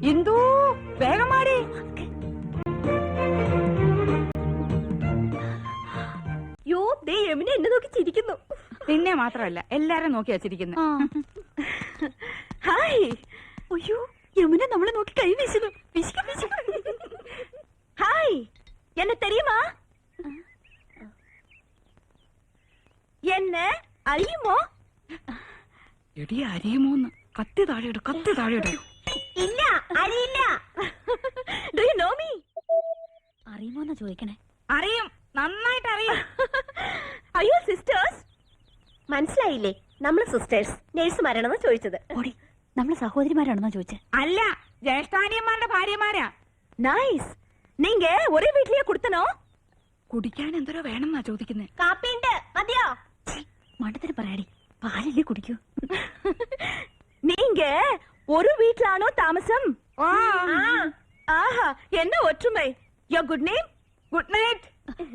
ഇന്ദു വേഗം മാടി. യോ ദേ യമുന എന്നെ നോക്കി ചിരിക്കുന്നു. നിന്നെ മാത്രമല്ല എല്ലാരും നോക്കി വച്ചിരിക്കുന്നു. ഹായ്. അയ്യോ യമുന നമ്മളെ നോക്കി കൈ വീശുന്നു. ഹായ് എന്നെ തെരിയുമാ? എന്നെ അറിയുമോ? എടി അറിയുമോന്ന്? കത്തി താഴെയിടും, കത്തി താഴെയിടും. ഇല്ല അറിയില്ല. Do you know me? അറിയുമോന്നാ ചോദിക്കണേ. അറിയും, നന്നായിട്ട് അറിയും. അയ്യോ സിസ്റ്റേഴ്സ്. മനസ്സിലായില്ലേ? നമ്മള് സിസ്റ്റേഴ്സ് നേഴ്സുമാരാണെന്ന് ചോദിച്ചത്. ഓടി നമ്മള് സഹോദരിമാരാണെന്നോ ചോദിച്ചത്? അല്ല, ജ്യേഷ്ഠാനിയന്മാരുടെ ഭാര്യമാരാ. നൈസ്. നീങ്ക ഒരേ വീട്ടിലേ കൊടുത്തനോ? കുടിക്കാൻ എന്തോരോ വേണമെന്നാ ചോദിക്കുന്നേ. കാപ്പിണ്ട് മതിയോ? മണ്ടത്തിന് പറയാടി, പാലല്ലേ കുടിക്കൂ. നീങ്ക ഒരു വീട്ടിലാണോ താമസം? ആ. ആഹാ എന്നെ ഒറ്റുമൈ. യോ ഗുഡ് നെയിം? Good night.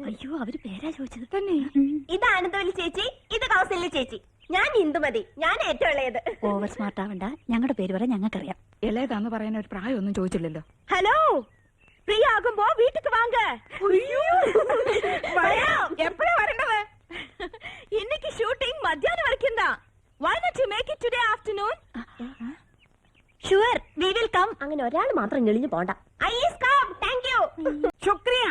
അയ്യോ അവര് പേരാ ചോദിച്ചത് തന്നെ. ഇത് ആനന്ദവല്ലി ചേച്ചി, ഇത് കൗസല്യ ചേച്ചി. ഞാൻ ഇന്ദുമതി, ഞാൻ ഏറ്റവും ഇളയത്. ഓവർ സ്മാർട്ട് ആവണ്ട, ഞങ്ങളുടെ പേര് പറയാൻ ഞങ്ങൾക്കറിയാം. ഇളയതാന്ന് പറയാൻ ഒരു പ്രായമൊന്നും ചോദിച്ചില്ലല്ലോ. ഹലോ, ഫ്രീ ആകുമ്പോ വീട്ടിക്ക് വാങ്ക. എപ്പോഴാ വരേണ്ടത്? ഇന്നേക്ക് ഷൂട്ടിംഗ് മധ്യാഹ്നം വരയ്ക്കുന്നതാ. Why not you make it today afternoon? Sure, we will come. അങ്ങനെ ഒരാൾ മാത്രം ഞെളിഞ്ഞു പോണ്ട. I is come. Thank you. ശുക്രിയ.